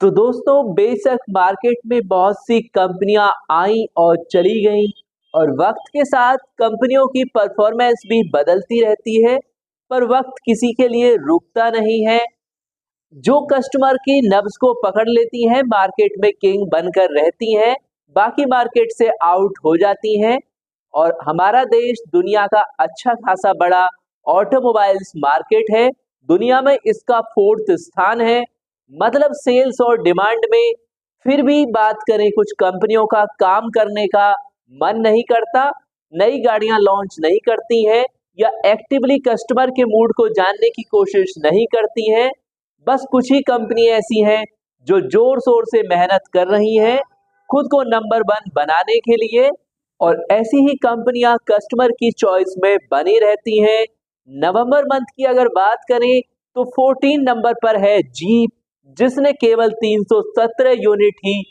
तो दोस्तों बेशक मार्केट में बहुत सी कंपनियां आई और चली गईं और वक्त के साथ कंपनियों की परफॉर्मेंस भी बदलती रहती है। पर वक्त किसी के लिए रुकता नहीं है। जो कस्टमर की नब्ज को पकड़ लेती हैं मार्केट में किंग बनकर रहती हैं, बाकी मार्केट से आउट हो जाती हैं। और हमारा देश दुनिया का अच्छा खासा बड़ा ऑटोमोबाइल्स मार्केट है। दुनिया में इसका फोर्थ स्थान है, मतलब सेल्स और डिमांड में। फिर भी बात करें, कुछ कंपनियों का काम करने का मन नहीं करता, नई गाड़ियां लॉन्च नहीं करती हैं या एक्टिवली कस्टमर के मूड को जानने की कोशिश नहीं करती हैं। बस कुछ ही कंपनी ऐसी हैं जो जोर शोर से मेहनत कर रही हैं खुद को नंबर वन बनाने के लिए, और ऐसी ही कंपनियां कस्टमर की चॉइस में बनी रहती हैं। नवंबर मंथ की अगर बात करें तो 14 नंबर पर है जीप, जिसने केवल 317 यूनिट ही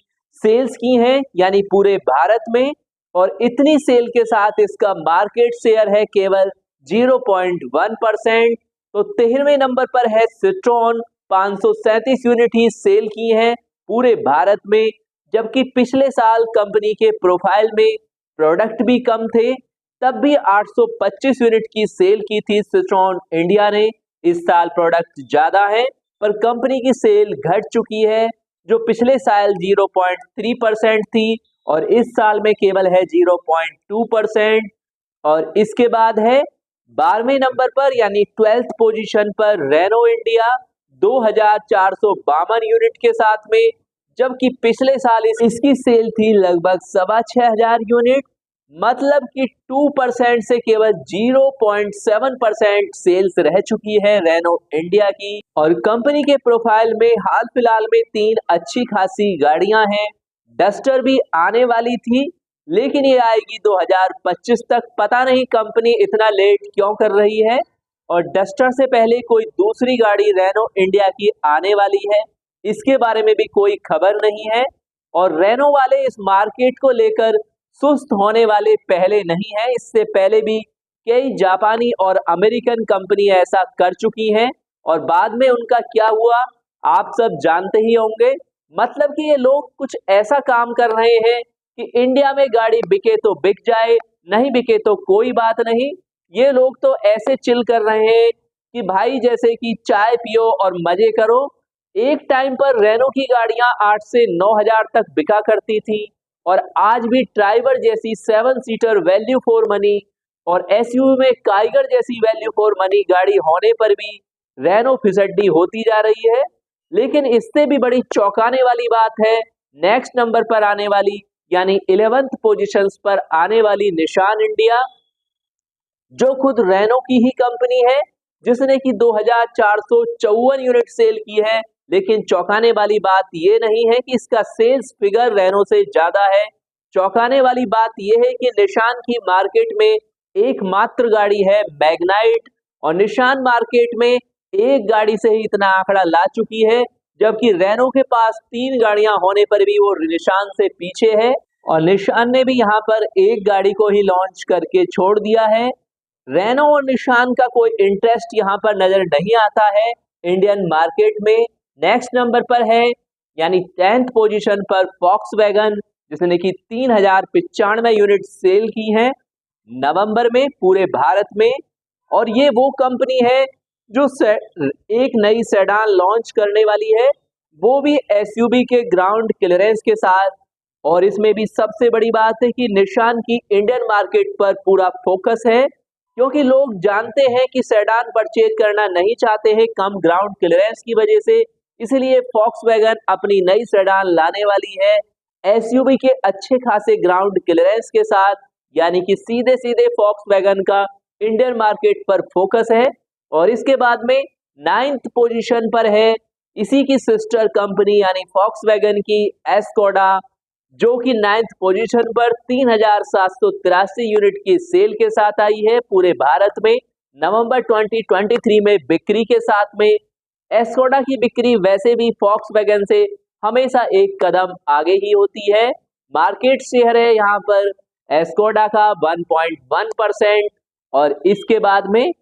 सेल्स की हैं, यानी पूरे भारत में। और इतनी सेल के साथ इसका मार्केट शेयर है केवल 0.1%। तो 13वें नंबर पर है सिट्रोन, 537 यूनिट ही सेल की हैं पूरे भारत में। जबकि पिछले साल कंपनी के प्रोफाइल में प्रोडक्ट भी कम थे, तब भी 825 यूनिट की सेल की थी सिट्रोन इंडिया ने। इस साल प्रोडक्ट ज्यादा है पर कंपनी की सेल घट चुकी है, जो पिछले साल 0.3% थी और इस साल में केवल है 0.2%। और इसके बाद है 12वें नंबर पर यानी 12th पोजीशन पर रेनो इंडिया 2452 यूनिट के साथ में। जबकि पिछले साल इसकी सेल थी लगभग 6,500 यूनिट, मतलब कि 2% से केवल 0.7% सेल्स रह चुकी है रेनो इंडिया की। और कंपनी के प्रोफाइल में हाल फिलहाल में 3 अच्छी खासी गाड़ियां हैं। डस्टर भी आने वाली थी, लेकिन ये आएगी 2025 तक। पता नहीं कंपनी इतना लेट क्यों कर रही है। और डस्टर से पहले कोई दूसरी गाड़ी रेनो इंडिया की आने वाली है, इसके बारे में भी कोई खबर नहीं है। और रेनो वाले इस मार्केट को लेकर सुस्त होने वाले पहले नहीं है, इससे पहले भी कई जापानी और अमेरिकन कंपनी ऐसा कर चुकी हैं और बाद में उनका क्या हुआ आप सब जानते ही होंगे। मतलब कि ये लोग कुछ ऐसा काम कर रहे हैं कि इंडिया में गाड़ी बिके तो बिक जाए, नहीं बिके तो कोई बात नहीं। ये लोग तो ऐसे चिल कर रहे हैं कि भाई जैसे कि चाय पियो और मजे करो। एक टाइम पर रेनो की गाड़ियां 8 से 9 हजार तक बिका करती थी, और आज भी ड्राइवर जैसी 7 सीटर वैल्यू फॉर मनी और एसयूवी में काइगर जैसी वैल्यू फॉर मनी गाड़ी होने पर भी रेनो फिसड्डी होती जा रही है। लेकिन इससे भी बड़ी चौंकाने वाली बात है नेक्स्ट नंबर पर आने वाली, यानी 11th पोजीशंस पर आने वाली निशान इंडिया, जो खुद रेनो की ही कंपनी है, जिसने की 2454 यूनिट सेल की है। लेकिन चौंकाने वाली बात यह नहीं है कि इसका सेल्स फिगर रेनो से ज्यादा है। चौंकाने वाली बात यह है कि निशान की मार्केट में एकमात्र गाड़ी है मैग्नाइट, और निशान मार्केट में एक गाड़ी से ही इतना आंकड़ा ला चुकी है, जबकि रेनो के पास 3 गाड़ियां होने पर भी वो निशान से पीछे है। और निशान ने भी यहाँ पर एक गाड़ी को ही लॉन्च करके छोड़ दिया है। रेनो और निशान का कोई इंटरेस्ट यहाँ पर नजर नहीं आता है इंडियन मार्केट में। नेक्स्ट नंबर पर है यानी 10th पोजीशन पर फॉक्सवैगन, जिसने की 3,095 यूनिट सेल की हैं नवंबर में पूरे भारत में। और ये वो कंपनी है जो एक नई सेडान लॉन्च करने वाली है, वो भी एसयूवी के ग्राउंड क्लियरेंस के साथ। और इसमें भी सबसे बड़ी बात है कि निशान की इंडियन मार्केट पर पूरा फोकस है, क्योंकि लोग जानते हैं कि सेडान परचेज करना नहीं चाहते हैं कम ग्राउंड क्लियरेंस की वजह से। इसलिए फॉक्सवैगन अपनी नई सेडान लाने वाली है एसयूवी के अच्छे खासे ग्राउंड क्लियरेंस के साथ, यानी कि सीधे सीधे फॉक्सवैगन का इंडियन मार्केट पर फोकस है। और इसके बाद में 9th पोजीशन पर है इसी की सिस्टर कंपनी यानी फॉक्सवैगन की एस्कोडा, जो कि 9th पोजीशन पर 3,783 यूनिट की सेल के साथ आई है पूरे भारत में नवंबर 2023 में बिक्री के साथ में। एस्कोडा की बिक्री वैसे भी फॉक्सवैगन से हमेशा एक कदम आगे ही होती है। मार्केट शेयर है यहाँ पर एस्कोडा का 1.1%। और इसके बाद में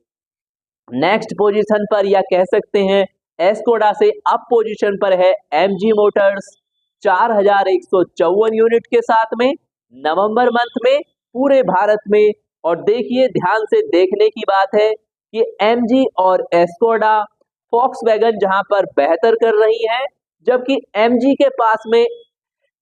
नेक्स्ट पोजीशन पर या कह सकते हैं एस्कोडा से अप पोजीशन पर है एमजी मोटर्स 4154 यूनिट के साथ में नवंबर मंथ में पूरे भारत में। और देखिए, ध्यान से देखने की बात है कि एमजी और एस्कोडा फॉक्सवैगन जहां पर बेहतर कर रही है, जबकि एमजी के पास में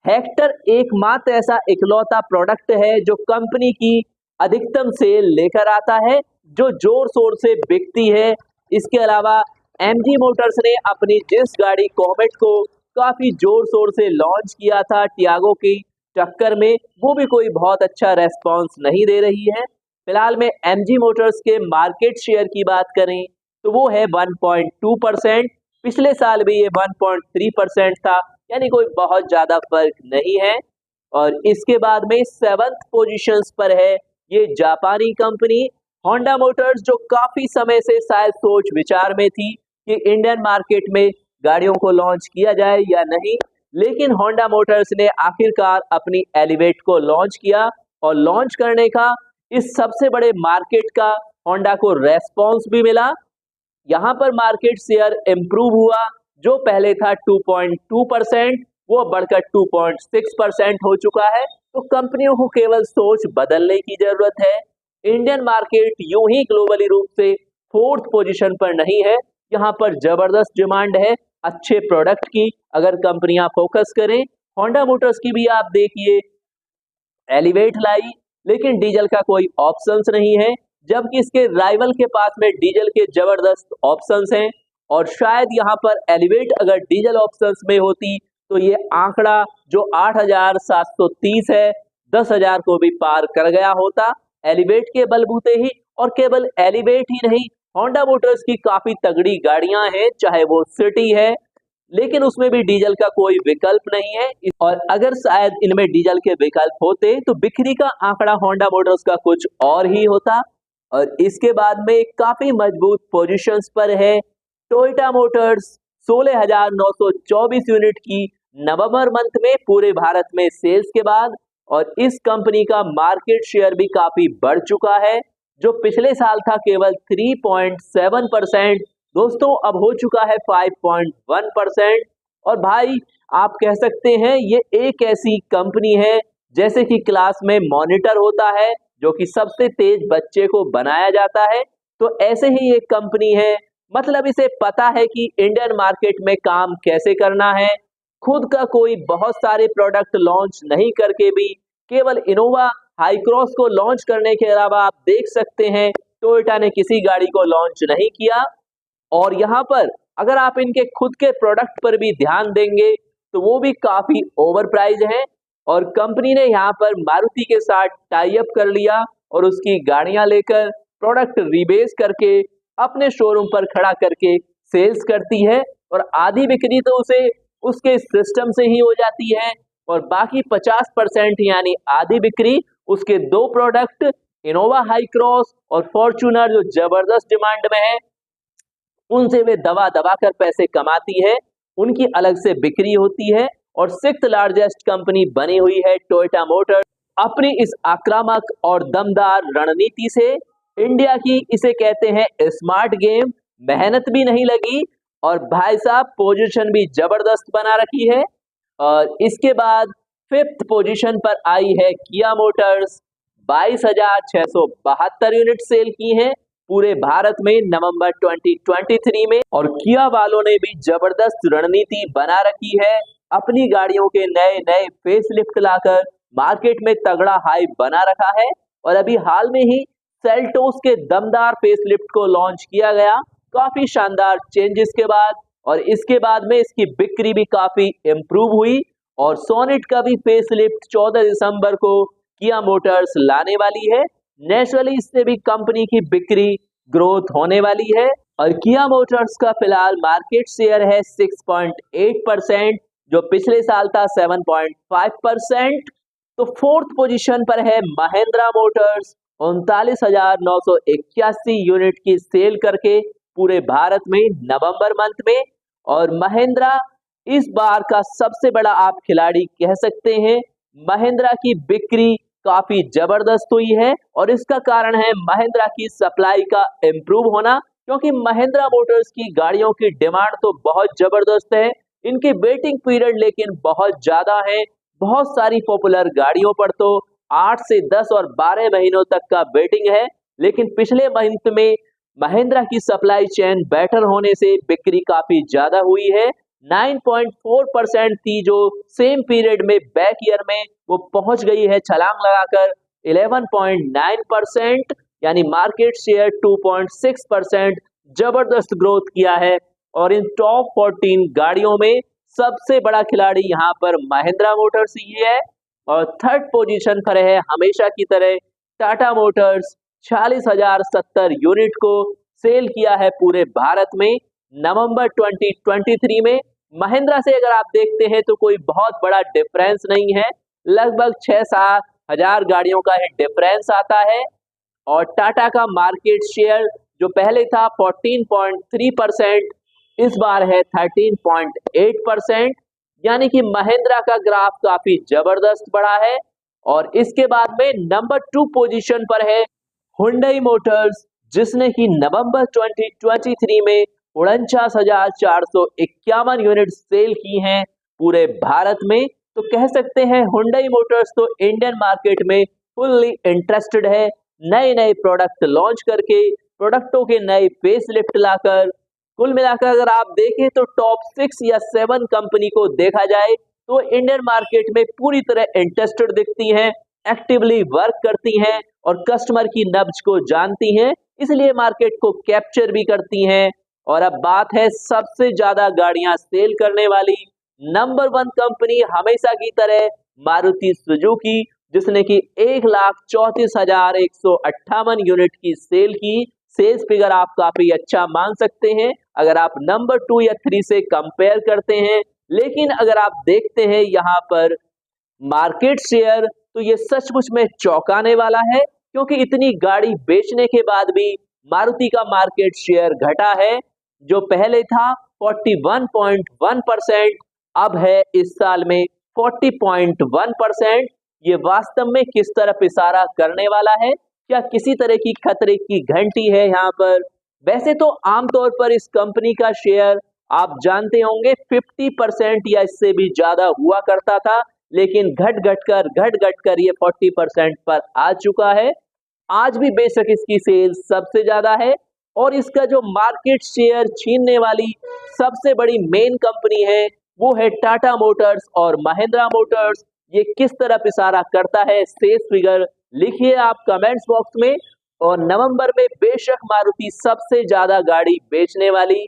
हेक्टर एकमात्र ऐसा इकलौता प्रोडक्ट है जो कंपनी की अधिकतम सेल लेकर आता है, जो जोर शोर से बिकती है। इसके अलावा एमजी मोटर्स ने अपनी जिस गाड़ी कॉमेट को काफी जोर शोर से लॉन्च किया था टियागो की टक्कर में, वो भी कोई बहुत अच्छा रेस्पॉन्स नहीं दे रही है। फिलहाल में एमजी मोटर्स के मार्केट शेयर की बात करें तो वो है 1.2%। पिछले साल भी ये 1.3% था, यानी कोई बहुत ज्यादा फर्क नहीं है। और इसके बाद में 7th पोजीशंस पर है ये जापानी कंपनी होंडा मोटर्स, जो काफी समय से शायद सोच विचार में थी कि इंडियन मार्केट में गाड़ियों को लॉन्च किया जाए या नहीं, लेकिन होंडा मोटर्स ने आखिरकार अपनी एलिवेट को लॉन्च किया और लॉन्च करने का इस सबसे बड़े मार्केट का होंडा को रेस्पॉन्स भी मिला। यहाँ पर मार्केट शेयर इंप्रूव हुआ, जो पहले था 2.2%, वो बढ़कर 2.6% हो चुका है। तो कंपनियों को केवल सोच बदलने की जरूरत है। इंडियन मार्केट यूं ही ग्लोबली रूप से 4th पोजीशन पर नहीं है, यहाँ पर जबरदस्त डिमांड है अच्छे प्रोडक्ट की। अगर कंपनियां फोकस करें, होंडा मोटर्स की भी आप देखिए एलिवेट लाई, लेकिन डीजल का कोई ऑप्शंस नहीं है, जबकि इसके राइवल के पास में डीजल के जबरदस्त ऑप्शंस हैं। और शायद यहाँ पर एलिवेट अगर डीजल ऑप्शंस में होती तो ये आंकड़ा जो 8,730 है 10,000 को भी पार कर गया होता एलिवेट के बलबूते ही। और केवल एलिवेट ही नहीं, होंडा मोटर्स की काफी तगड़ी गाड़ियां हैं, चाहे वो सिटी है, लेकिन उसमें भी डीजल का कोई विकल्प नहीं है। और अगर शायद इनमें डीजल के विकल्प होते तो बिक्री का आंकड़ा होंडा मोटर्स का कुछ और ही होता। और इसके बाद में काफी मजबूत पोजीशंस पर है टोयोटा मोटर्स 16,924 यूनिट की नवंबर मंथ में पूरे भारत में सेल्स के बाद। और इस कंपनी का मार्केट शेयर भी काफी बढ़ चुका है, जो पिछले साल था केवल 3.7%, दोस्तों अब हो चुका है 5.1%। और भाई आप कह सकते हैं ये एक ऐसी कंपनी है जैसे कि क्लास में मॉनिटर होता है जो कि सबसे तेज बच्चे को बनाया जाता है, तो ऐसे ही एक कंपनी है। मतलब इसे पता है कि इंडियन मार्केट में काम कैसे करना है। खुद का कोई बहुत सारे प्रोडक्ट लॉन्च नहीं करके भी केवल इनोवा हाई क्रॉस को लॉन्च करने के अलावा आप देख सकते हैं टोयोटा ने किसी गाड़ी को लॉन्च नहीं किया। और यहाँ पर अगर आप इनके खुद के प्रोडक्ट पर भी ध्यान देंगे तो वो भी काफी ओवर प्राइस है। और कंपनी ने यहाँ पर मारुति के साथ टाई अप कर लिया और उसकी गाड़ियां लेकर प्रोडक्ट रिबेस करके अपने शोरूम पर खड़ा करके सेल्स करती है। और आधी बिक्री तो उसे उसके सिस्टम से ही हो जाती है, और बाकी 50% यानी आधी बिक्री उसके दो प्रोडक्ट इनोवा हाई क्रॉस और फॉर्च्यूनर जो जबरदस्त डिमांड में है उनसे वे दबा दबा कर पैसे कमाती है, उनकी अलग से बिक्री होती है। और 6th लार्जेस्ट कंपनी बनी हुई है टोयोटा मोटर्स अपनी इस आक्रामक और दमदार रणनीति से। इंडिया की इसे कहते हैं स्मार्ट गेम, मेहनत भी नहीं लगी और भाई साहब पोजीशन भी जबरदस्त बना रखी है। और इसके बाद 5th पोजीशन पर आई है किया मोटर्स 22,672 यूनिट सेल की हैं पूरे भारत में नवंबर 2023 में। और किया वालों ने भी जबरदस्त रणनीति बना रखी है, अपनी गाड़ियों के नए नए फेसलिफ्ट लाकर मार्केट में तगड़ा हाइप बना रखा है। और अभी हाल में ही सेल्टोस के दमदार फेसलिफ्ट को लॉन्च किया गया काफी शानदार चेंजेस के बाद, और इसके बाद में इसकी बिक्री भी काफी इंप्रूव हुई। और सोनेट का भी फेसलिफ्ट 14 दिसंबर को किया मोटर्स लाने वाली है। नेचुरली इससे भी कंपनी की बिक्री ग्रोथ होने वाली है। और किया मोटर्स का फिलहाल मार्केट शेयर है 6.8%, जो पिछले साल था 7.5%। तो 4th पोजीशन पर है महिंद्रा मोटर्स 39,981 यूनिट की सेल करके पूरे भारत में नवंबर मंथ में। और महिंद्रा इस बार का सबसे बड़ा आप खिलाड़ी कह सकते हैं। महिंद्रा की बिक्री काफी जबरदस्त हुई है और इसका कारण है महिंद्रा की सप्लाई का इंप्रूव होना। क्योंकि महिंद्रा मोटर्स की गाड़ियों की डिमांड तो बहुत जबरदस्त है, इनके वेटिंग पीरियड लेकिन बहुत ज्यादा है। बहुत सारी पॉपुलर गाड़ियों पर तो 8 से 10 और 12 महीनों तक का वेटिंग है, लेकिन पिछले मंथ में महिंद्रा की सप्लाई चेन बेटर होने से बिक्री काफी ज्यादा हुई है। 9.4% थी जो सेम पीरियड में बैक ईयर में, वो पहुंच गई है छलांग लगाकर 11.9%, यानी मार्केट शेयर 2.6% जबरदस्त ग्रोथ किया है। और इन टॉप 14 गाड़ियों में सबसे बड़ा खिलाड़ी यहाँ पर महिंद्रा मोटर्स ही है, और थर्ड पोजीशन पर है हमेशा की तरह टाटा मोटर्स। 46,070 यूनिट को सेल किया है पूरे भारत में नवंबर 2023 में। महिंद्रा से अगर आप देखते हैं तो कोई बहुत बड़ा डिफरेंस नहीं है, लगभग 6-7 हजार गाड़ियों का ही डिफरेंस आता है। और टाटा का मार्केट शेयर जो पहले था 14.3%, इस बार है 13.8%, यानी कि महिंद्रा का ग्राफ काफी जबरदस्त बढ़ा है। और इसके बाद में नंबर 2 पोजीशन पर है हुंडई मोटर्स, जिसने कि नवंबर 2023 में 49,451 यूनिट सेल की हैं पूरे भारत में। तो कह सकते हैं हुंडई मोटर्स तो इंडियन मार्केट में फुल्ली इंटरेस्टेड है, नए नए प्रोडक्ट लॉन्च करके, प्रोडक्टों के नए फेस लिफ्ट लाकर। कुल मिलाकर अगर आप देखें तो टॉप 6 या 7 कंपनी को देखा जाए तो इंडियन मार्केट में पूरी तरह इंटरेस्टेड दिखती हैं, एक्टिवली वर्क करती हैं और कस्टमर की नब्ज को जानती हैं, इसलिए मार्केट को कैप्चर भी करती हैं। और अब बात है सबसे ज्यादा गाड़ियां सेल करने वाली नंबर 1 कंपनी हमेशा की तरह मारुति सुजुकी, जिसने की 1,34,158 यूनिट की सेल की। सेल्स फिगर आप काफी अच्छा मान सकते हैं अगर आप नंबर 2 या 3 से कंपेयर करते हैं। लेकिन अगर आप देखते हैं यहाँ पर मार्केट शेयर, तो ये सचमुच में चौंकाने वाला है, क्योंकि इतनी गाड़ी बेचने के बाद भी मारुति का मार्केट शेयर घटा है। जो पहले था 41.1%, अब है इस साल में 40.1%। ये वास्तव में किस तरफ इशारा करने वाला है? क्या किसी तरह की खतरे की घंटी है यहाँ पर? वैसे तो आमतौर पर इस कंपनी का शेयर आप जानते होंगे 50% या इससे भी ज्यादा हुआ करता था, लेकिन घट घट कर ये 40% पर आ चुका है। आज भी बेशक इसकी सेल्स सबसे ज्यादा है, और इसका जो मार्केट शेयर छीनने वाली सबसे बड़ी मेन कंपनी है वो है टाटा मोटर्स और महिंद्रा मोटर्स। ये किस तरफ इशारा करता है? सेल्स फिगर लिखिए आप कमेंट्स बॉक्स में। और नवंबर में बेशक मारुति सबसे ज्यादा गाड़ी बेचने वाली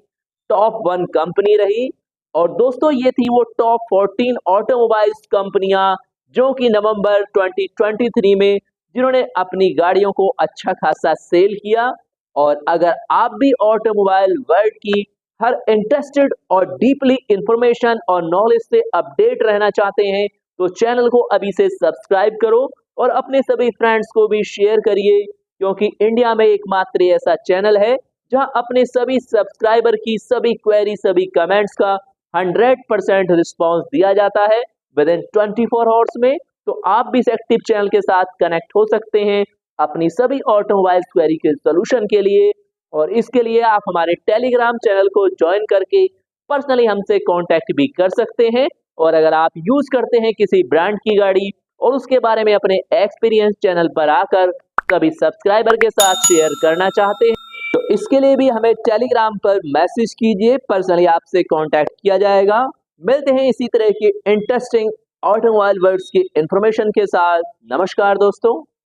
टॉप 1 कंपनी रही। और दोस्तों ये थी वो टॉप 14 ऑटोमोबाइल्स कंपनियां जो कि नवंबर 2023 में जिन्होंने अपनी गाड़ियों को अच्छा खासा सेल किया। और अगर आप भी ऑटोमोबाइल वर्ल्ड की हर इंटरेस्टेड और डीपली इंफॉर्मेशन और नॉलेज से अपडेट रहना चाहते हैं तो चैनल को अभी से सब्सक्राइब करो और अपने सभी फ्रेंड्स को भी शेयर करिए, क्योंकि इंडिया में एकमात्र ऐसा चैनल है जहां अपने सभी सब्सक्राइबर की सभी क्वेरी, सभी कमेंट्स का 100% रिस्पॉन्स दिया जाता है विद इन 24 आवर्स में। तो आप भी इस एक्टिव चैनल के साथ कनेक्ट हो सकते हैं अपनी सभी ऑटोमोबाइल क्वेरी के सोल्यूशन के लिए। और इसके लिए आप हमारे टेलीग्राम चैनल को ज्वाइन करके पर्सनली हमसे कांटेक्ट भी कर सकते हैं। और अगर आप यूज करते हैं किसी ब्रांड की गाड़ी और उसके बारे में अपने एक्सपीरियंस चैनल पर आकर सभी सब्सक्राइबर के साथ शेयर करना चाहते हैं तो इसके लिए भी हमें टेलीग्राम पर मैसेज कीजिए, पर्सनली आपसे कांटेक्ट किया जाएगा। मिलते हैं इसी तरह की इंटरेस्टिंग ऑटोमोबाइल वर्ड्स की इंफॉर्मेशन के साथ। नमस्कार दोस्तों।